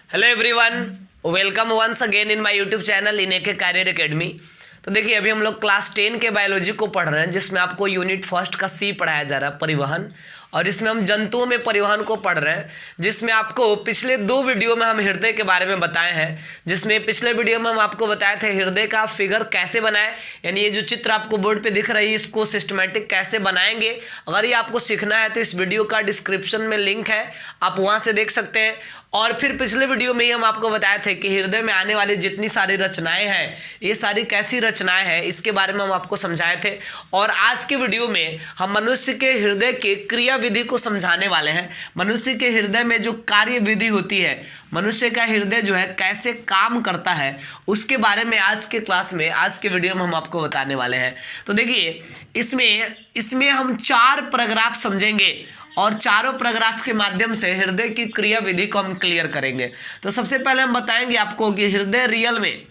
Hello everyone, welcome once again in my YouTube channel in AK career academy. तो देखिए अभी हम लोग क्लास 10 के बायोलॉजी को पढ़ रहे हैं, जिसमें आपको यूनिट फर्स्ट का सी पढ़ाया जा रहा है, परिवहन। और इसमें हम जंतुओं में परिवहन को पढ़ रहे हैं, जिसमें आपको पिछले 2 वीडियो में हम हृदय के बारे में बताए हैं। जिसमें पिछले वीडियो में हम आपको बताए थे हृदय का फिगर कैसे बनाए, यानी ये जो चित्र आपको बोर्ड पे दिख रही है इसको सिस्टमेटिक कैसे बनाएंगे। अगर ये आपको सीखना है तो इस वीडियो का डिस्क्रिप्शन में लिंक है, आप वहाँ से देख सकते हैं। और फिर पिछले वीडियो में ही हम आपको बताए थे कि हृदय में आने वाली जितनी सारी रचनाएं हैं, ये सारी कैसी रचनाएं हैं, इसके बारे में हम आपको समझाए थे। और आज के वीडियो में हम मनुष्य के हृदय के क्रिया विधि को समझाने वाले हैं। मनुष्य के हृदय में जो कार्य विधि होती है, मनुष्य का हृदय जो है कैसे काम करता है, उसके बारे में आज के क्लास में, आज के वीडियो में हम आपको बताने वाले हैं। तो देखिए इसमें हम 4 पैराग्राफ समझेंगे और चारों पैराग्राफ के माध्यम से हृदय की क्रिया विधि को हम क्लियर करेंगे। तो सबसे पहले हम बताएंगे आपको कि हृदय रियल में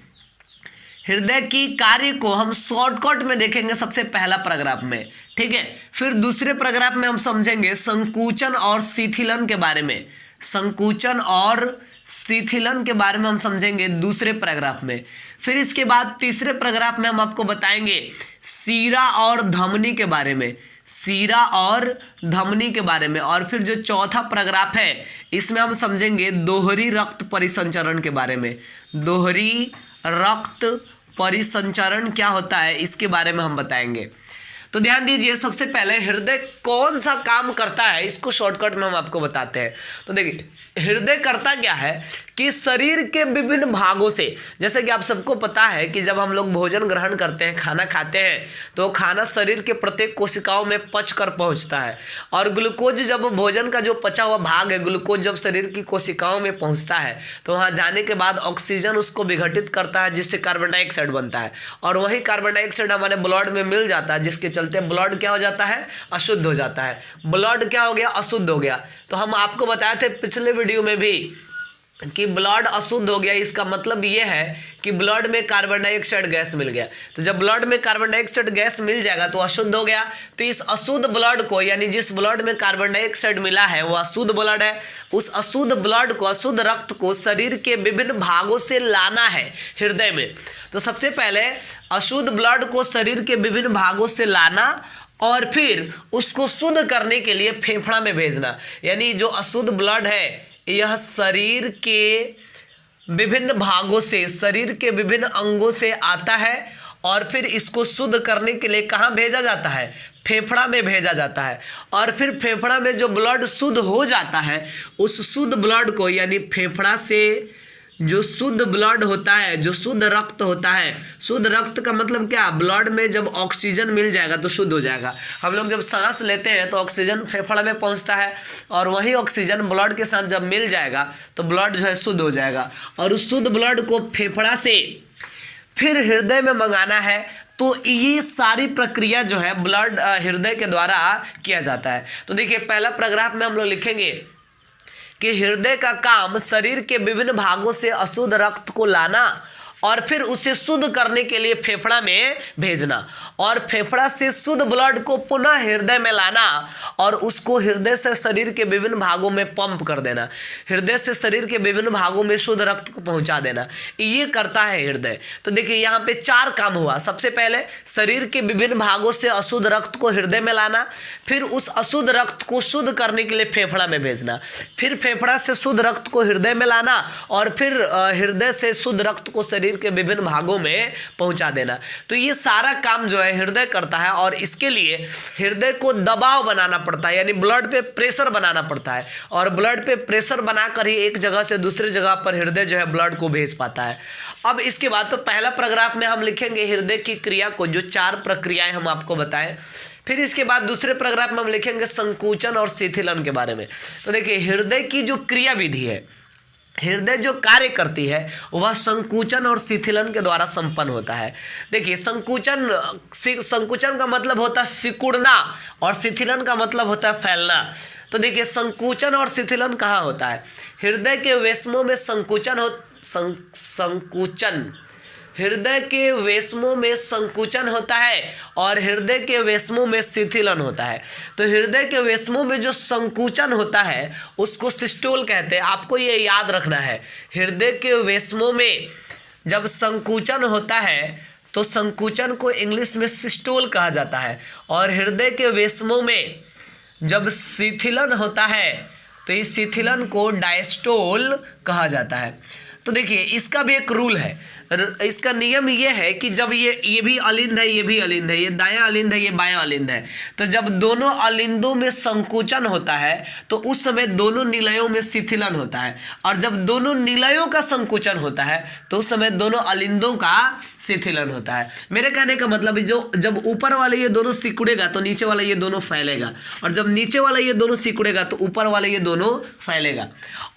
हृदय की कार्य को हम शॉर्टकट में देखेंगे सबसे पहला पैराग्राफ में, ठीक है। फिर दूसरे पैराग्राफ में हम समझेंगे संकुचन और शिथिलन के बारे में। संकुचन और शिथिलन के बारे में हम समझेंगे दूसरे पैराग्राफ में। फिर इसके बाद तीसरे पैराग्राफ में हम आपको बताएंगे सीरा और धमनी के बारे में, सीरा और धमनी के बारे में। और फिर जो चौथा पैराग्राफ है इसमें हम समझेंगे दोहरी रक्त परिसंचरण के बारे में। दोहरी रक्त परिसंचरण क्या होता है इसके बारे में हम बताएंगे। तो ध्यान दीजिए, सबसे पहले हृदय कौन सा काम करता है इसको शॉर्टकट में हम आपको बताते हैं। तो देखिए हृदय करता क्या है कि शरीर के विभिन्न भागों से, जैसे कि आप सबको पता है कि जब हम लोग भोजन ग्रहण करते हैं, खाना खाते हैं, तो खाना शरीर के प्रत्येक कोशिकाओं में पच कर पहुंचता है। और ग्लूकोज, जब भोजन का जो पचा हुआ भाग है, ग्लूकोज जब शरीर की कोशिकाओं में पहुंचता है तो वहां जाने के बाद ऑक्सीजन उसको विघटित करता है, जिससे कार्बन डाइऑक्साइड बनता है। और वही कार्बन डाइऑक्साइड हमारे ब्लड में मिल जाता है, जिसके चलते ब्लड क्या हो जाता है, अशुद्ध हो जाता है। ब्लड क्या हो गया, अशुद्ध हो गया। तो हम आपको बताए थे पिछले वीडियो में भी कि ब्लड अशुद्ध हो गया, इसका मतलब ये है कि ब्लड में कार्बन डाइऑक्साइड गैस मिल गया। तो जब ब्लड में कार्बन डाइऑक्साइड गैस मिल जाएगा तो अशुद्ध हो गया। तो इस अशुद्ध ब्लड को, यानी जिस ब्लड में कार्बन डाइऑक्साइड मिला है वो अशुद्ध ब्लड है, उस अशुद्ध ब्लड को, अशुद्ध रक्त को शरीर के विभिन्न भागों से लाना है हृदय में। तो सबसे पहले अशुद्ध ब्लड को शरीर के विभिन्न भागों से लाना और फिर उसको शुद्ध करने के लिए फेफड़ा में भेजना। यानी जो अशुद्ध ब्लड है यह शरीर के विभिन्न भागों से, शरीर के विभिन्न अंगों से आता है और फिर इसको शुद्ध करने के लिए कहाँ भेजा जाता है, फेफड़ा में भेजा जाता है। और फिर फेफड़ा में जो ब्लड शुद्ध हो जाता है, उस शुद्ध ब्लड को, यानी फेफड़ा से जो शुद्ध ब्लड होता है, जो शुद्ध रक्त होता है, शुद्ध रक्त का मतलब क्या, ब्लड में जब ऑक्सीजन मिल जाएगा तो शुद्ध हो जाएगा। हम लोग जब सांस लेते हैं तो ऑक्सीजन फेफड़ा में पहुंचता है और वही ऑक्सीजन ब्लड के साथ जब मिल जाएगा तो ब्लड जो है शुद्ध हो जाएगा। और उस शुद्ध ब्लड को फेफड़ा से फिर हृदय में मंगाना है। तो ये सारी प्रक्रिया जो है ब्लड हृदय के द्वारा किया जाता है। तो देखिए पहला पैराग्राफ में हम लोग लिखेंगे कि हृदय का काम शरीर के विभिन्न भागों से अशुद्ध रक्त को लाना और फिर उसे शुद्ध करने के लिए फेफड़ा में भेजना, और फेफड़ा से शुद्ध ब्लड को पुनः हृदय में लाना और उसको हृदय से शरीर के विभिन्न भागों में पंप कर देना, हृदय से शरीर के विभिन्न भागों में शुद्ध रक्त को पहुंचा देना। ये करता है हृदय। तो देखिए यहाँ पे 4 काम हुआ। सबसे पहले शरीर के विभिन्न भागों से अशुद्ध रक्त को हृदय में लाना, फिर उस अशुद्ध रक्त को शुद्ध करने के लिए फेफड़ा में भेजना, फिर फेफड़ा से शुद्ध रक्त को हृदय में लाना और फिर हृदय से शुद्ध रक्त को शरीर के विभिन्न भागों में पहुंचा देना। तो ये सारा काम जो है हृदय करता है। और इसके लिए हृदय को दबाव बनाना पड़ता है, यानी ब्लड पे प्रेशर बनाना पड़ता है। और ब्लड पे प्रेशर बनाकर ही एक जगह से दूसरी जगह पर हृदय जो है ब्लड को भेज पाता है। अब इसके बाद तो पहला पैराग्राफ में हम लिखेंगे हृदय की क्रिया को, जो 4 प्रक्रियाएं हम आपको बताएं। फिर इसके बाद दूसरे पैराग्राफ में हम लिखेंगे संकुचन और शिथिलन के बारे में। तो देखिए हृदय की जो क्रिया विधि है, हृदय जो कार्य करती है वह संकुचन और शिथिलन के द्वारा संपन्न होता है। देखिए संकुचन का मतलब होता है सिकुड़ना और शिथिलन का मतलब होता है फैलना। तो देखिए संकुचन और शिथिलन कहाँ होता है, हृदय के वेस्मों में संकुचन हृदय के वेश्मों में संकुचन होता है और हृदय के वेश्मों में शिथिलन होता है। तो हृदय के वेश्मों में जो संकुचन होता है उसको सिस्टोल कहते हैं। आपको ये याद रखना है, हृदय के वेश्मों में जब संकुचन होता है तो संकुचन को इंग्लिश में सिस्टोल कहा जाता है, और हृदय के वेश्मों में जब शिथिलन होता है तो इस शिथिलन को डायस्टोल कहा जाता है। तो देखिए इसका भी एक रूल है, इसका नियम ये है कि जब ये भी अलिंद है, ये भी अलिंद है, ये दायां अलिंद है, ये बायां अलिंद है, तो जब दोनों अलिंदों में संकुचन होता है तो उस समय दोनों निलयों में शिथिलन होता है, और जब दोनों निलयों का संकुचन होता है तो उस समय दोनों अलिंदों का शिथिलन होता है। मेरे कहने का मतलब जो जब ऊपर वाले ये दोनों सिकुड़ेगा तो नीचे वाला ये दोनों फैलेगा, और जब नीचे वाला ये दोनों सिकुड़ेगा तो ऊपर वाले ये दोनों फैलेगा।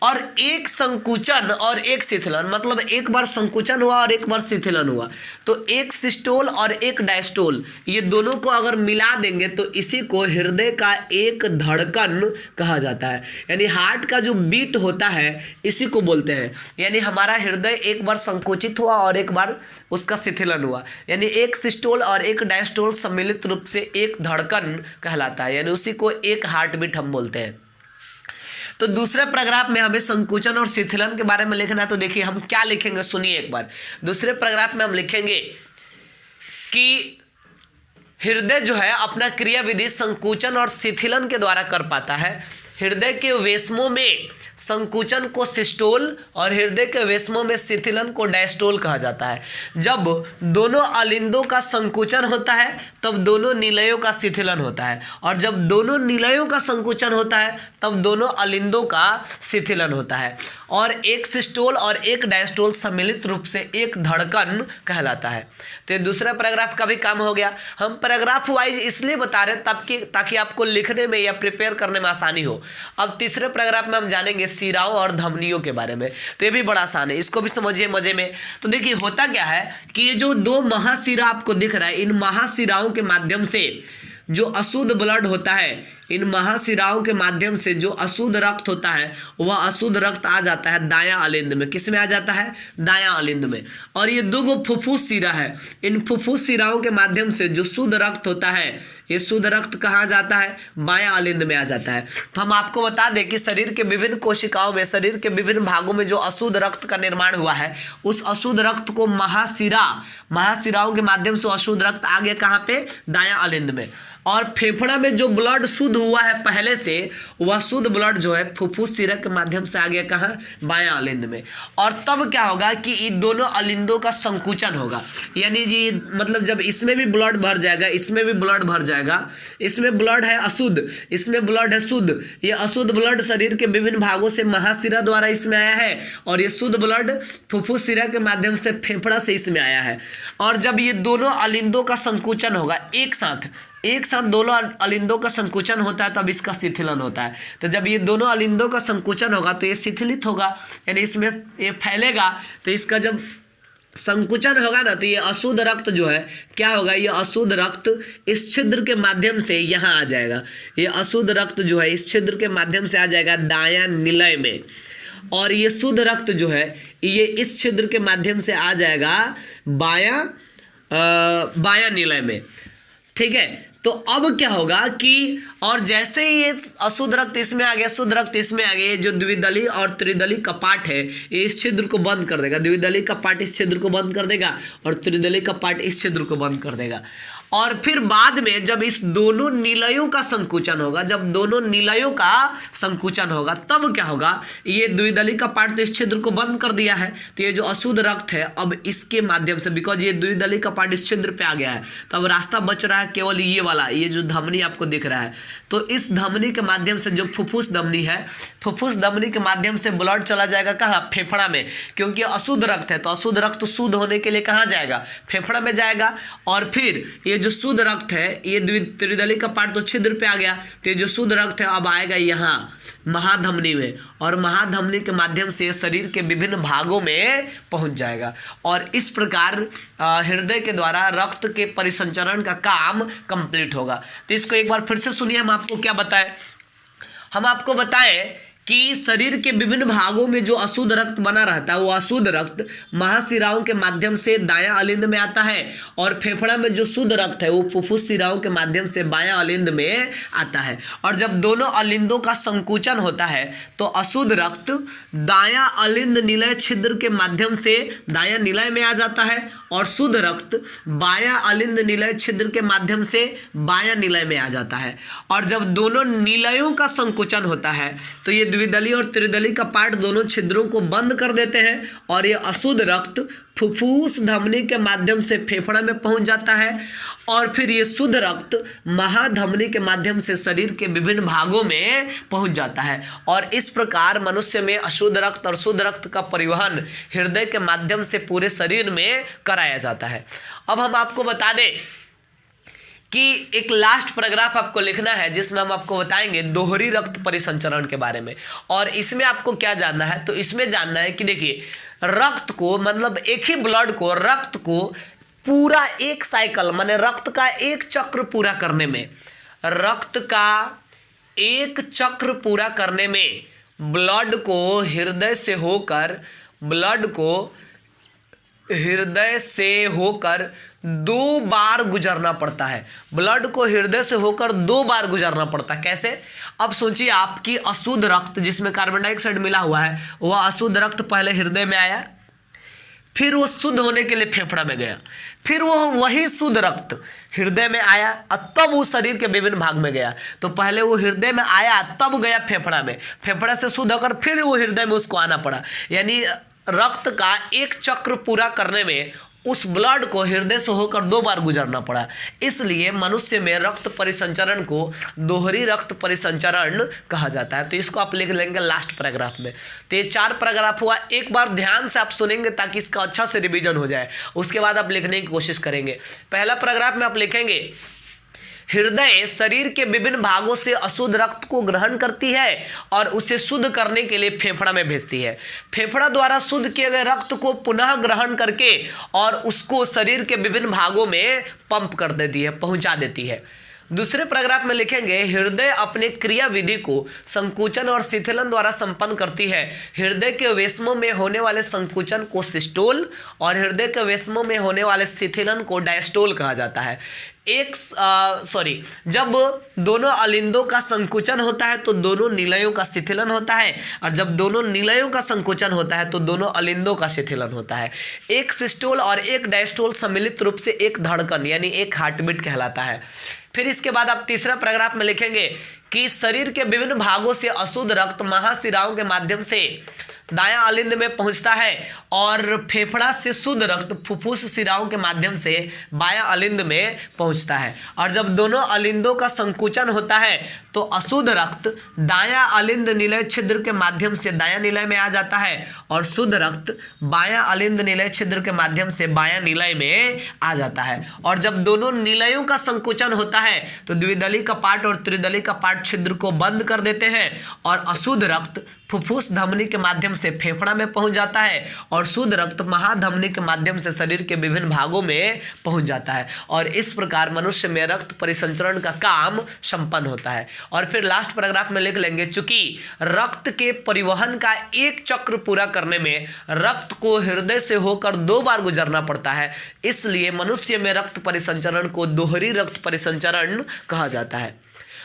और एक संकुचन और एक शिथिलन, मतलब एक बार संकुचन हुआ और एक बार शिथिलन हुआ, तो एक सिस्टोल और एक डायस्टोल, ये दोनों को अगर मिला देंगे तो इसी को हृदय का एक धड़कन कहा जाता है। यानी हार्ट का जो बीट होता है इसी को बोलते हैं। यानी हमारा हृदय एक बार संकुचित हुआ और एक बार उसका शिथिलन हुआ, यानी एक सिस्टोल और एक डायस्टोल सम्मिलित रूप से एक धड़कन कहलाता है, यानी उसी को एक हार्ट बीट हम बोलते हैं। तो दूसरे पैराग्राफ में हमें संकुचन और शिथिलन के बारे में लिखना है। तो देखिए हम क्या लिखेंगे, सुनिए एक बार। दूसरे पैराग्राफ में हम लिखेंगे कि हृदय जो है अपना क्रियाविधि संकुचन और शिथिलन के द्वारा कर पाता है। हृदय के वेश्मों में संकुचन को सिस्टोल और हृदय के वेश्मों में शिथिलन को डायस्टोल कहा जाता है। जब दोनों अलिंदों का संकुचन होता है तब दोनों निलयों का शिथिलन होता है, और जब दोनों निलयों का संकुचन होता है तब दोनों अलिंदों का शिथिलन होता है, और एक सिस्टोल और एक डायस्टोल सम्मिलित रूप से एक धड़कन कहलाता है। तो ये दूसरा पैराग्राफ का भी काम हो गया। हम पैराग्राफ वाइज इसलिए बता रहे ताकि आपको लिखने में या प्रिपेयर करने में आसानी हो। अब तीसरे पैराग्राफ में हम जानेंगे शिराओं और धमनियों के बारे में। तो ये भी बड़ा आसान है, इसको भी समझिए मजे में। तो देखिए होता क्या है कि ये जो दो महाशिरा आपको दिख रहा है, इन महाशिराओं के माध्यम से जो अशुद्ध ब्लड होता है, इन महाशिराओं के माध्यम से जो अशुद्ध रक्त होता है वह अशुद्ध रक्त आ जाता है दायां अलिंद में। किस में आ जाता है? दायां अलिंद में। और ये दो गो फुफ्फुस शिरा है, इन फुफ्फुस शिराओं के माध्यम से जो शुद्ध रक्त होता है, ये शुद्ध रक्त कहाँ जाता है? बायां अलिंद में आ जाता है। तो हम आपको बता दें कि शरीर के विभिन्न कोशिकाओं में, शरीर के विभिन्न भागों में जो अशुद्ध रक्त का निर्माण हुआ है, उस अशुद्ध रक्त को महाशिराओं के माध्यम से अशुद्ध रक्त आ गया कहाँ पे? दायां अलिंद में। और फेफड़ा में जो ब्लड शुद्ध हुआ है पहले से, वह शुद्ध ब्लड जो है फुफ्फुस शिरा के माध्यम से आ गया कहाँ? बायां अलिंद में। और तब क्या होगा कि इन दोनों अलिंदों का संकुचन होगा, यानी जी मतलब जब इसमें भी ब्लड भर जाएगा, इसमें भी ब्लड भर जाएगा, इसमें ब्लड है अशुद्ध, इसमें ब्लड है शुद्ध, ये अशुद्ध ब्लड शरीर के विभिन्न भागों से महाशिरा द्वारा इसमें आया है, और ये शुद्ध ब्लड फुफ्फुस शिरा के माध्यम से फेफड़ा से इसमें आया है। और जब ये दोनों अलिंदों का संकुचन होगा एक साथ दोनों अलिंदों का संकुचन होता है तब इसका शिथिलन होता है। तो जब ये दोनों अलिंदों का संकुचन होगा तो ये शिथिलित होगा, यानी इसमें ये फैलेगा। तो इसका जब संकुचन होगा ना तो ये अशुद्ध रक्त जो है क्या होगा? ये अशुद्ध रक्त इस छिद्र के माध्यम से यहाँ आ जाएगा। ये अशुद्ध रक्त जो है इस छिद्र के माध्यम से आ जाएगा दायां निलय में, और ये शुद्ध रक्त जो है ये इस छिद्र के माध्यम से आ जाएगा बायां निलय में। ठीक है, तो अब क्या होगा कि और जैसे ही ये अशुद्ध रक्त इसमें आ गया, शुद्ध रक्त इसमें आ गया, जो द्विदलीय और त्रिदलीय कपाट है ये इस छिद्र को बंद कर देगा। द्विदलीय कपाट इस छिद्र को बंद कर देगा और त्रिदलीय कपाट इस छिद्र को बंद कर देगा। और फिर बाद में जब इस दोनों निलयों का संकुचन होगा, तब क्या होगा? ये द्विदलीय कपाट तो इस छिद्र को बंद कर दिया है, तो ये जो अशुद्ध रक्त है अब इसके माध्यम से, बिकॉज ये द्विदलीय कपाट इस छिद्र पे आ गया है, तो अब रास्ता बच रहा है केवल ये वाला, ये जो धमनी आपको दिख रहा है। तो इस धमनी के माध्यम से जो फुफ्फुस धमनी है, फुफ्फुस धमनी के माध्यम से ब्लड चला जाएगा कहाँ? फेफड़ा में, क्योंकि अशुद्ध रक्त है। तो अशुद्ध रक्त शुद्ध होने के लिए कहाँ जाएगा? फेफड़ा में जाएगा। और फिर ये जो शुद्ध रक्त है, ये त्रिदलीय कपाट तो छिद्र पे आ गया, तो ये जो शुद्ध रक्त है अब आएगा यहाँ महाधमनी में, और महाधमनी के माध्यम से शरीर के विभिन्न भागों में पहुंच जाएगा। और इस प्रकार हृदय के द्वारा रक्त के परिसंचरण का काम कंप्लीट होगा। तो इसको एक बार फिर से सुनिए, हम आपको क्या बताएं? हम आपको बताएं कि शरीर के विभिन्न भागों में जो अशुद्ध रक्त बना रहता है वो अशुद्ध रक्त महाशिराओं के माध्यम से दायां अलिंद में आता है और फेफड़ा में जो शुद्ध रक्त है वो फुफ्फुस शिराओं के माध्यम से बायां अलिंद में आता है। और जब दोनों अलिंदों का संकुचन होता है तो अशुद्ध रक्त दायां अलिंद निलय छिद्र के माध्यम से दायां निलय में आ जाता है और शुद्ध रक्त बायां अलिंद निलय छिद्र के माध्यम से बायां निलय में आ जाता है। और जब दोनों निलयों का संकुचन होता है तो ये द्विदलीय और त्रिदलीय का पार्ट दोनों छिद्रों को बंद कर देते हैं और ये अशुद्ध रक्त फुफ्फुस धमनी के माध्यम से फेफड़ा में पहुंच जाता है और फिर ये शुद्ध रक्त महाधमनी के माध्यम से शरीर के विभिन्न भागों में पहुंच जाता है। और इस प्रकार मनुष्य में अशुद्ध रक्त और शुद्ध रक्त का परिवहन हृदय के माध्यम से पूरे शरीर में कराया जाता है। अब हम आपको बता दें कि एक लास्ट पैराग्राफ आपको लिखना है जिसमें हम आपको बताएंगे दोहरी रक्त परिसंचरण के बारे में। और इसमें आपको क्या जानना है, तो इसमें जानना है कि देखिए रक्त को मतलब एक ही ब्लड को रक्त को पूरा एक साइकिल माने रक्त का एक चक्र पूरा करने में रक्त का एक चक्र पूरा करने में ब्लड को हृदय से होकर 2 बार गुजरना पड़ता है। ब्लड को हृदय से होकर 2 बार गुजरना पड़ता है। कैसे? अब सोचिए आपकी अशुद्ध रक्त जिसमें कार्बन डाइऑक्साइड मिला हुआ है वह अशुद्ध रक्त पहले हृदय में आया, फिर वो शुद्ध होने के लिए फेफड़ा में गया, फिर वो वही शुद्ध रक्त हृदय में आया और तब वो शरीर के विभिन्न भाग में गया। तो पहले वो हृदय में आया तब गया फेफड़ा में, फेफड़ा से शुद्ध होकर फिर वो हृदय में उसको आना पड़ा। यानी रक्त का एक चक्र पूरा करने में उस ब्लड को हृदय से होकर 2 बार गुजरना पड़ा। इसलिए मनुष्य में रक्त परिसंचरण को दोहरी रक्त परिसंचरण कहा जाता है। तो इसको आप लिख लेंगे लास्ट पैराग्राफ में। तो ये 4 पैराग्राफ हुआ, एक बार ध्यान से आप सुनेंगे ताकि इसका अच्छा से रिवीजन हो जाए, उसके बाद आप लिखने की कोशिश करेंगे। पहला पैराग्राफ में आप लिखेंगे हृदय शरीर के विभिन्न भागों से अशुद्ध रक्त को ग्रहण करती है और उसे शुद्ध करने के लिए फेफड़ा में भेजती है। फेफड़ा द्वारा शुद्ध किए गए रक्त को पुनः ग्रहण करके और उसको शरीर के विभिन्न भागों में पंप कर देती है, पहुंचा देती है। दूसरे पैराग्राफ में लिखेंगे हृदय अपने क्रिया विधि को संकुचन और शिथिलन द्वारा संपन्न करती है। हृदय के वेश्मों में होने वाले संकुचन को सिस्टोल और हृदय के वेश्मों में होने वाले शिथिलन को डायस्टोल कहा जाता है। जब दोनों अलिंदों का संकुचन होता है तो दोनों निलयों का शिथिलन होता है और जब दोनों निलयों का संकुचन होता है तो दोनों अलिंदों का शिथिलन होता है। एक सिस्टोल और एक डायस्टोल सम्मिलित रूप से एक धड़कन यानी एक हार्टबीट कहलाता है। फिर इसके बाद आप तीसरा पैराग्राफ में लिखेंगे कि शरीर के विभिन्न भागों से अशुद्ध रक्त महाशिराओं के माध्यम से दायां अलिंद में पहुंचता है और फेफड़ा से शुद्ध रक्त फुफ्फुस शिराओं के माध्यम से बायां अलिंद में पहुंचता है। और जब दोनों अलिंदों का संकुचन होता है तो अशुद्ध रक्त दायां अलिंद निलय छिद्र के माध्यम से दायां निलय में आ जाता है और शुद्ध रक्त बायां अलिंद निलय छिद्र के माध्यम से बायां निलय में आ जाता है। और जब दोनों निलयों का संकुचन होता है तो द्विदलीय का पार्ट और त्रिदलीय का पार्ट छिद्र को बंद कर देते हैं और अशुद्ध रक्त फुफ्फुस धमनी के माध्यम से फेफड़ा में पहुंच जाता है और शुद्ध रक्त महाधमनी के माध्यम से शरीर के विभिन्न भागों में पहुंच जाता है। और इस प्रकार मनुष्य में रक्त परिसंचरण का काम संपन्न होता है। और फिर लास्ट पैराग्राफ में लिख लेंगे चूंकि रक्त के परिवहन का एक चक्र पूरा करने में रक्त को हृदय से होकर 2 बार गुजरना पड़ता है, इसलिए मनुष्य में रक्त परिसंचरण को दोहरी रक्त परिसंचरण कहा जाता है।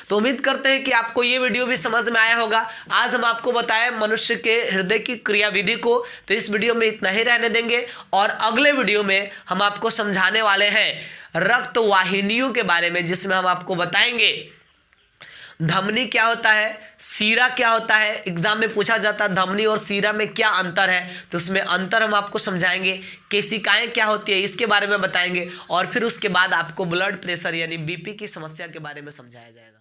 तो उम्मीद करते हैं कि आपको ये वीडियो भी समझ में आया होगा। आज हम आपको बताएं मनुष्य के हृदय की क्रियाविधि को, तो इस वीडियो में इतना ही रहने देंगे और अगले वीडियो में हम आपको समझाने वाले हैं रक्त वाहिनियों के बारे में, जिसमें हम आपको बताएंगे धमनी क्या होता है, सीरा क्या होता है। एग्जाम में पूछा जाता है धमनी और सीरा में क्या अंतर है, तो उसमें अंतर हम आपको समझाएंगे। केशिकाएं क्या होती है इसके बारे में बताएंगे और फिर उसके बाद आपको ब्लड प्रेशर यानी बीपी की समस्या के बारे में समझाया जाएगा।